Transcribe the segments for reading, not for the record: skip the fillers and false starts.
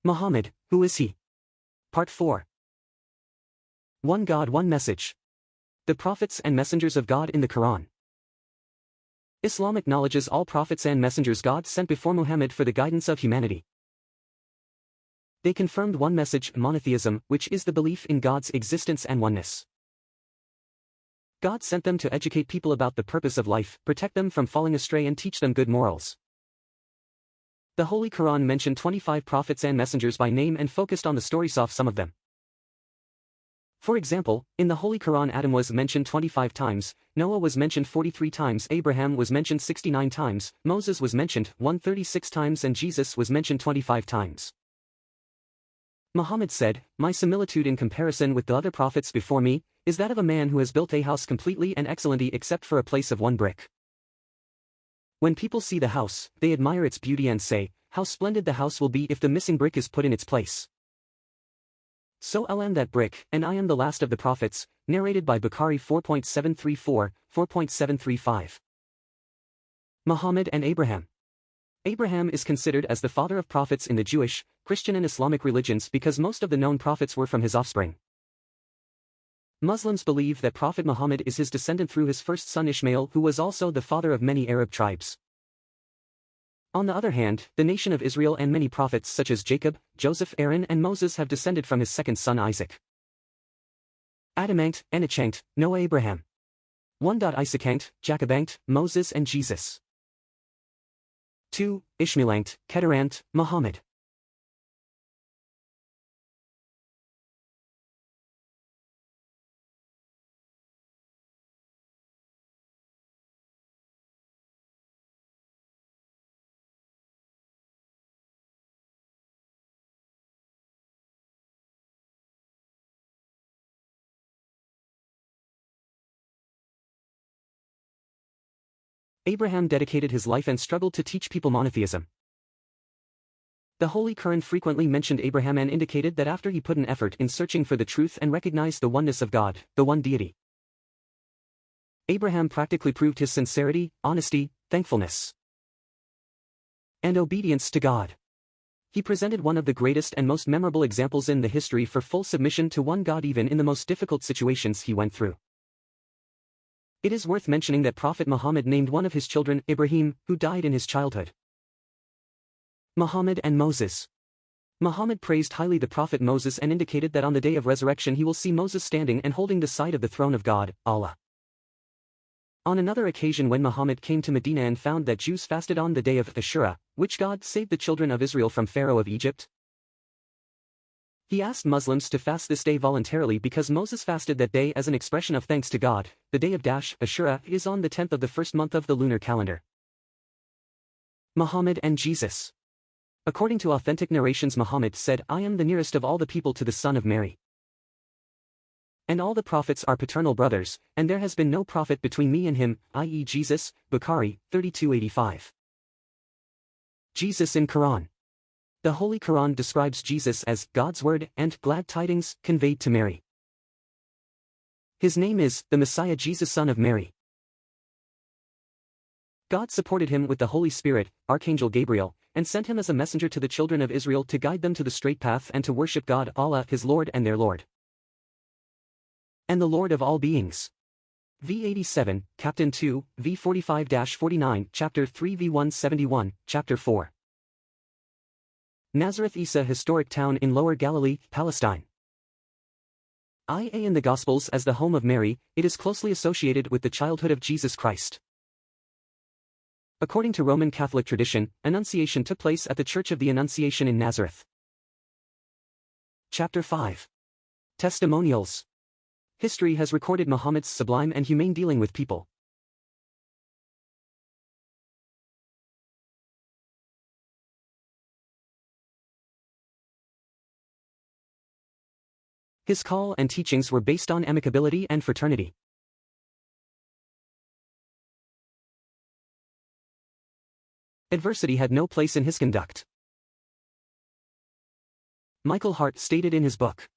Muhammad, who is he? Part 4. One God, one message. The prophets and messengers of God in the Quran. Islam acknowledges all prophets and messengers God sent before Muhammad for the guidance of humanity. They confirmed one message, monotheism, which is the belief in God's existence and oneness. God sent them to educate people about the purpose of life, protect them from falling astray and teach them good morals. The Holy Quran mentioned 25 prophets and messengers by name and focused on the stories of some of them. For example, in the Holy Quran Adam was mentioned 25 times, Noah was mentioned 43 times, Abraham was mentioned 69 times, Moses was mentioned 136 times and Jesus was mentioned 25 times. Muhammad said, "My similitude in comparison with the other prophets before me, is that of a man who has built a house completely and excellently except for a place of one brick. When people see the house, they admire its beauty and say, how splendid the house will be if the missing brick is put in its place. So I am that brick, and I am the last of the prophets," narrated by Bukhari 4.734, 4.735. Muhammad and Abraham. Abraham is considered as the father of prophets in the Jewish, Christian and Islamic religions because most of the known prophets were from his offspring. Muslims believe that Prophet Muhammad is his descendant through his first son Ishmael, who was also the father of many Arab tribes. On the other hand, the nation of Israel and many prophets such as Jacob, Joseph, Aaron and Moses have descended from his second son Isaac. Adamankt, Enochanked, Noah, Abraham. 1. Isaacankt, Jacobankt, Moses and Jesus. 2. Ishmaelankt, Keturant, Muhammad. Abraham dedicated his life and struggled to teach people monotheism. The Holy Quran frequently mentioned Abraham and indicated that after he put an effort in searching for the truth and recognized the oneness of God, the one deity, Abraham practically proved his sincerity, honesty, thankfulness, and obedience to God. He presented one of the greatest and most memorable examples in the history for full submission to one God even in the most difficult situations he went through. It is worth mentioning that Prophet Muhammad named one of his children Ibrahim, who died in his childhood. Muhammad and Moses. Muhammad praised highly the Prophet Moses and indicated that on the day of resurrection he will see Moses standing and holding the side of the throne of God, Allah. On another occasion when Muhammad came to Medina and found that Jews fasted on the day of HIJRAH, which God saved the children of Israel from Pharaoh of Egypt, he asked Muslims to fast this day voluntarily because Moses fasted that day as an expression of thanks to God. The day of HIJRAH is on the 10th of the first month of the lunar calendar. Muhammad and Jesus. According to authentic narrations, Muhammad said, "I am the nearest of all the people to the son of Mary. And all the prophets are paternal brothers, and there has been no prophet between me and him, i.e. Jesus." Bukhari, 3285. Jesus in Quran. The Holy Quran describes Jesus as God's word and glad tidings conveyed to Mary. His name is the Messiah, Jesus, son of Mary. God supported him with the Holy Spirit, Archangel Gabriel, and sent him as a messenger to the children of Israel to guide them to the straight path and to worship God, Allah, his Lord and their Lord, and the Lord of all beings. V87, Captain 2, V45-49, Chapter 3 V171, Chapter 4. Nazareth, Isa, historic town in Lower Galilee, Palestine. In the Gospels as the home of Mary, it is closely associated with the childhood of Jesus Christ. According to Roman Catholic tradition, Annunciation took place at the Church of the Annunciation in Nazareth. Chapter 5. Testimonials. History has recorded Muhammad's sublime and humane dealing with people. His call and teachings were based on amicability and fraternity. Adversity had no place in his conduct. Michael Hart stated in his book,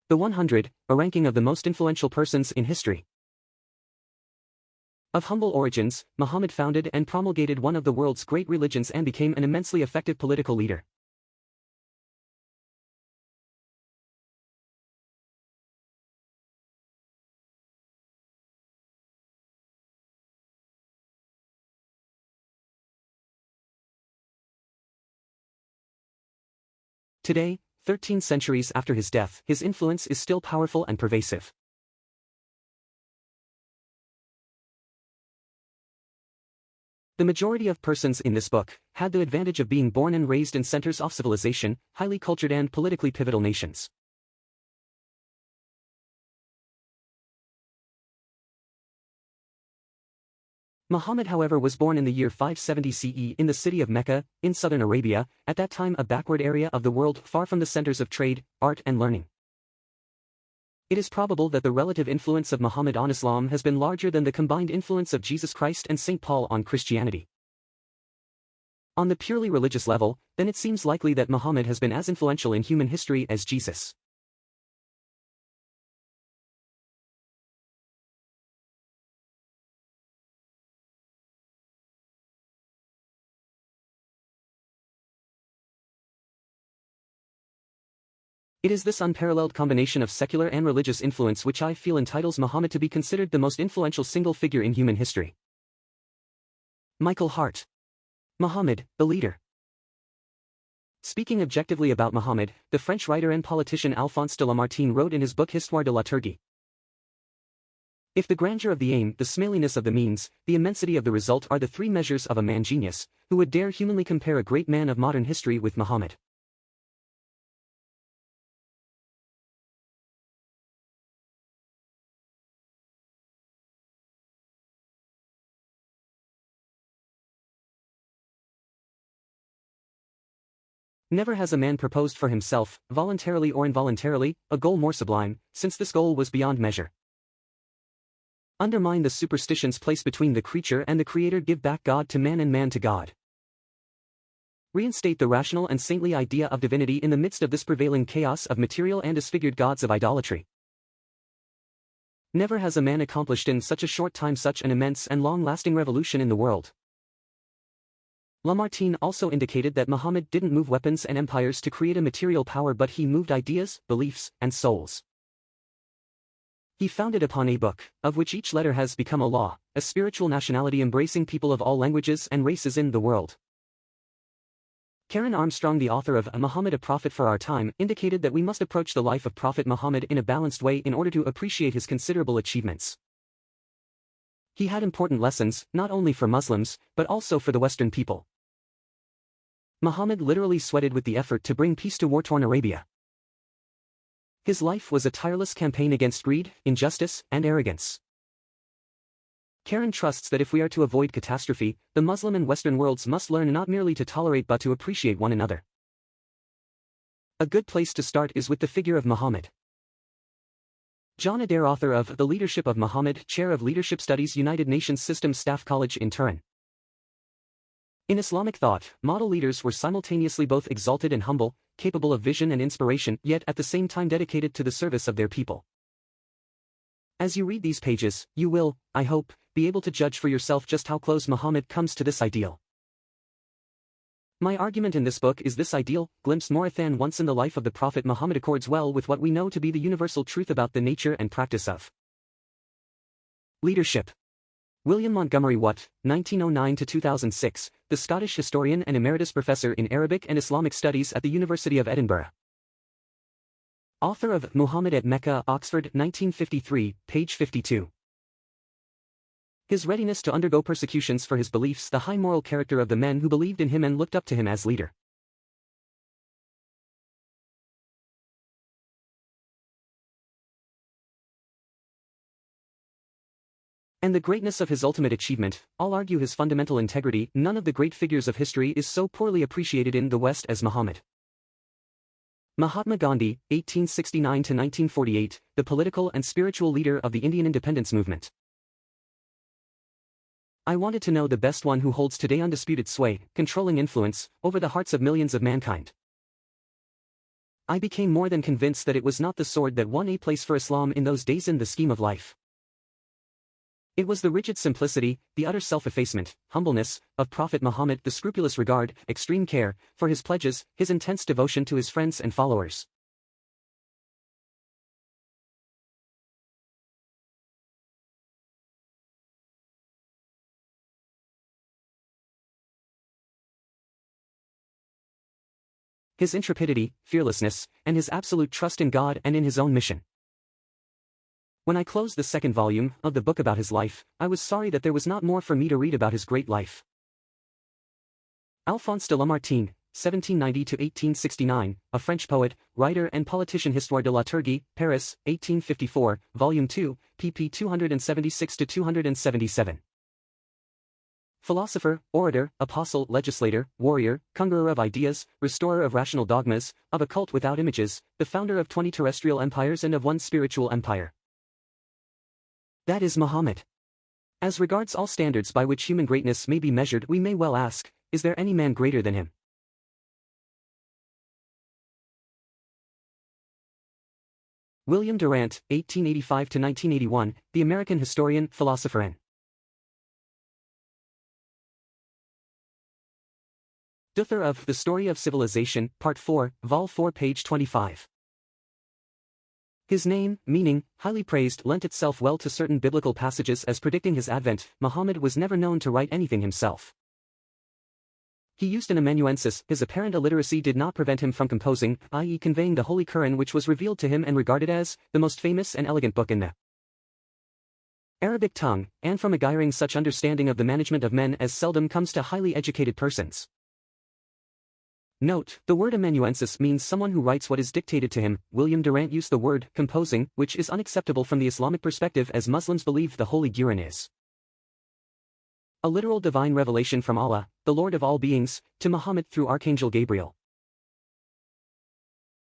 The 100, a ranking of the most influential persons in history. Of humble origins, Muhammad founded and promulgated one of the world's great religions and became an immensely effective political leader. Today, 13 centuries after his death, his influence is still powerful and pervasive. The majority of persons in this book had the advantage of being born and raised in centers of civilization, highly cultured and politically pivotal nations. Muhammad, however, was born in the year 570 CE in the city of Mecca, in southern Arabia, at that time a backward area of the world far from the centers of trade, art and learning. It is probable that the relative influence of Muhammad on Islam has been larger than the combined influence of Jesus Christ and St. Paul on Christianity. On the purely religious level, then it seems likely that Muhammad has been as influential in human history as Jesus. It is this unparalleled combination of secular and religious influence which I feel entitles Muhammad to be considered the most influential single figure in human history. Michael Hart. Muhammad, the leader. Speaking objectively about Muhammad, the French writer and politician Alphonse de Lamartine wrote in his book Histoire de la Turquie, "If the grandeur of the aim, the smaliness of the means, the immensity of the result are the three measures of a man genius, who would dare humanly compare a great man of modern history with Muhammad?" Never has a man proposed for himself, voluntarily or involuntarily, a goal more sublime, since this goal was beyond measure. Undermine the superstitions placed between the creature and the Creator, give back God to man and man to God. Reinstate the rational and saintly idea of divinity in the midst of this prevailing chaos of material and disfigured gods of idolatry. Never has a man accomplished in such a short time such an immense and long-lasting revolution in the world. Lamartine also indicated that Muhammad didn't move weapons and empires to create a material power, but he moved ideas, beliefs, and souls. He founded upon Ebook, of which each letter has become a law, a spiritual nationality embracing people of all languages and races in the world. Karen Armstrong, the author of Muhammad, a Prophet for Our Time, indicated that we must approach the life of Prophet Muhammad in a balanced way in order to appreciate his considerable achievements. He had important lessons, not only for Muslims, but also for the Western people. Muhammad literally sweated with the effort to bring peace to war-torn Arabia. His life was a tireless campaign against greed, injustice, and arrogance. Karen trusts that if we are to avoid catastrophe, the Muslim and Western worlds must learn not merely to tolerate but to appreciate one another. A good place to start is with the figure of Muhammad. John Adair, author of The Leadership of Muhammad, Chair of Leadership Studies, United Nations Systems Staff College in Turin. In Islamic thought, model leaders were simultaneously both exalted and humble, capable of vision and inspiration, yet at the same time dedicated to the service of their people. As you read these pages, you will, I hope, be able to judge for yourself just how close Muhammad comes to this ideal. My argument in this book is this ideal, glimpsed more than once in the life of the Prophet Muhammad, accords well with what we know to be the universal truth about the nature and practice of leadership. William Montgomery Watt, 1909–2006, the Scottish historian and emeritus professor in Arabic and Islamic Studies at the University of Edinburgh. Author of Muhammad at Mecca, Oxford, 1953, page 52. His readiness to undergo persecutions for his beliefs, the high moral character of the men who believed in him and looked up to him as leader. And the greatness of his ultimate achievement, all argue his fundamental integrity. None of the great figures of history is so poorly appreciated in the West as Muhammad. Mahatma Gandhi, 1869–1948, the political and spiritual leader of the Indian independence movement. I wanted to know the best one who holds today undisputed sway, controlling influence, over the hearts of millions of mankind. I became more than convinced that it was not the sword that won a place for Islam in those days in the scheme of life. It was the rigid simplicity, the utter self-effacement, humbleness, of Prophet Muhammad, the scrupulous regard, extreme care, for his pledges, his intense devotion to his friends and followers. his intrepidity, fearlessness, and his absolute trust in God and in his own mission. When I closed the second volume of the book about his life, I was sorry that there was not more for me to read about his great life. Alphonse de Lamartine, 1790–1869, a French poet, writer and politician. Histoire de la Turquie, Paris, 1854, Volume 2, pp. 276–277. Philosopher, orator, apostle, legislator, warrior, conqueror of ideas, restorer of rational dogmas, of a cult without images, the founder of 20 terrestrial empires and of one spiritual empire. That is Muhammad. As regards all standards by which human greatness may be measured, we may well ask, is there any man greater than him? William Durant, 1885–1981, the American historian, philosopher and author of The Story of Civilization, Part 4, Vol. 4, page 25. His name, meaning, highly praised, lent itself well to certain biblical passages as predicting his advent. Muhammad was never known to write anything himself. He used an amanuensis. His apparent illiteracy did not prevent him from composing, i.e. conveying the Holy Quran, which was revealed to him and regarded as the most famous and elegant book in the Arabic tongue, and from acquiring such understanding of the management of men as seldom comes to highly educated persons. Note, the word amanuensis means someone who writes what is dictated to him. William Durant used the word composing, which is unacceptable from the Islamic perspective, as Muslims believe the Holy Quran is a literal divine revelation from Allah, the Lord of all beings, to Muhammad through Archangel Gabriel.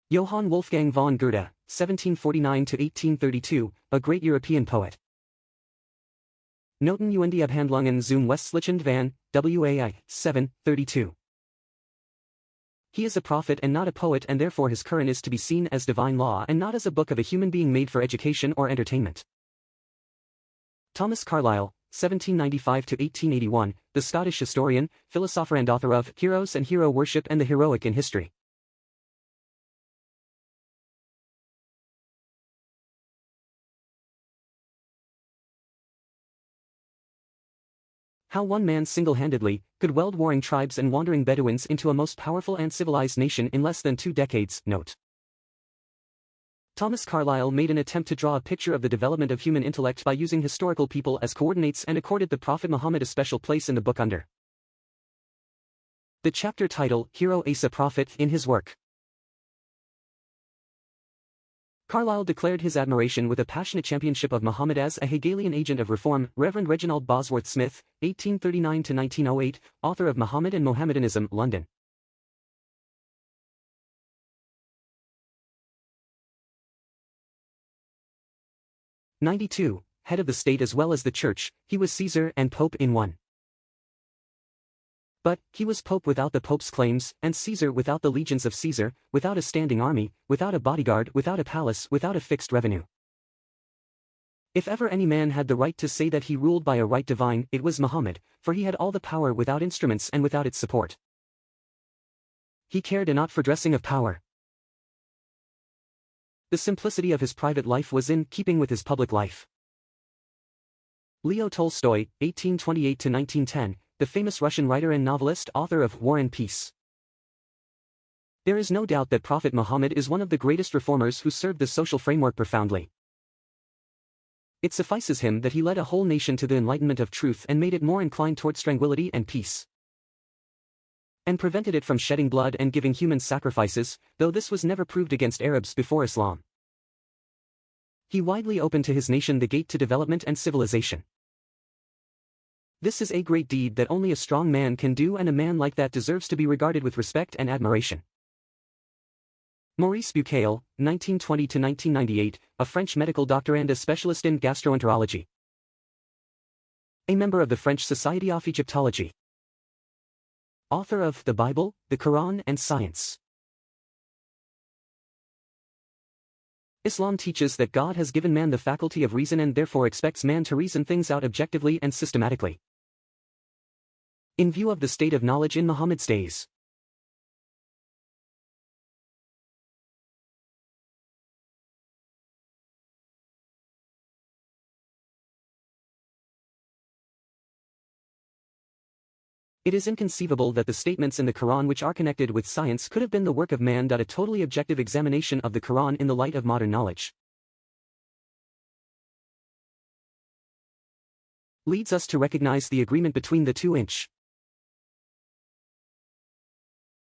Johann Wolfgang von Goethe, 1749–1832, a great European poet. Noten und die Abhandlungen zum Westlichen van, WAI, 732. He is a prophet and not a poet, and therefore his Quran is to be seen as divine law and not as a book of a human being made for education or entertainment. Thomas Carlyle, 1795–1881, the Scottish historian, philosopher and author of Heroes and Hero Worship and the Heroic in History. How one man single-handedly could weld warring tribes and wandering Bedouins into a most powerful and civilized nation in less than 2 decades. Note. Thomas Carlyle made an attempt to draw a picture of the development of human intellect by using historical people as coordinates and accorded the Prophet Muhammad a special place in the book under the chapter title, Hero as a Prophet, in his work. Carlyle declared his admiration with a passionate championship of Muhammad as a Hegelian agent of reform. Reverend Reginald Bosworth Smith, 1839–1908, author of Muhammad and Mohammedanism, London. '92, head of the state as well as the church, he was Caesar and Pope in one. But, he was Pope without the Pope's claims, and Caesar without the legions of Caesar, without a standing army, without a bodyguard, without a palace, without a fixed revenue. If ever any man had the right to say that he ruled by a right divine, it was Muhammad, for he had all the power without instruments and without its support. He cared not for dressing of power. The simplicity of his private life was in keeping with his public life. Leo Tolstoy, 1828–1910, the famous Russian writer and novelist, author of War and Peace. There is no doubt that Prophet Muhammad is one of the greatest reformers who served the social framework profoundly. It suffices him that he led a whole nation to the enlightenment of truth and made it more inclined towards tranquility and peace, and prevented it from shedding blood and giving human sacrifices, though this was never proved against Arabs before Islam. He widely opened to his nation the gate to development and civilization. This is a great deed that only a strong man can do, and a man like that deserves to be regarded with respect and admiration. Maurice Bucaille, 1920–1998, a French medical doctor and a specialist in gastroenterology. A member of the French Society of Egyptology. Author of The Bible, the Quran and Science. Islam teaches that God has given man the faculty of reason and therefore expects man to reason things out objectively and systematically. In view of the state of knowledge in Muhammad's days, It is inconceivable that the statements in the Quran which are connected with science could have been the work of man. A totally objective examination of the Quran in the light of modern knowledge leads us to recognize the agreement between the 2 inch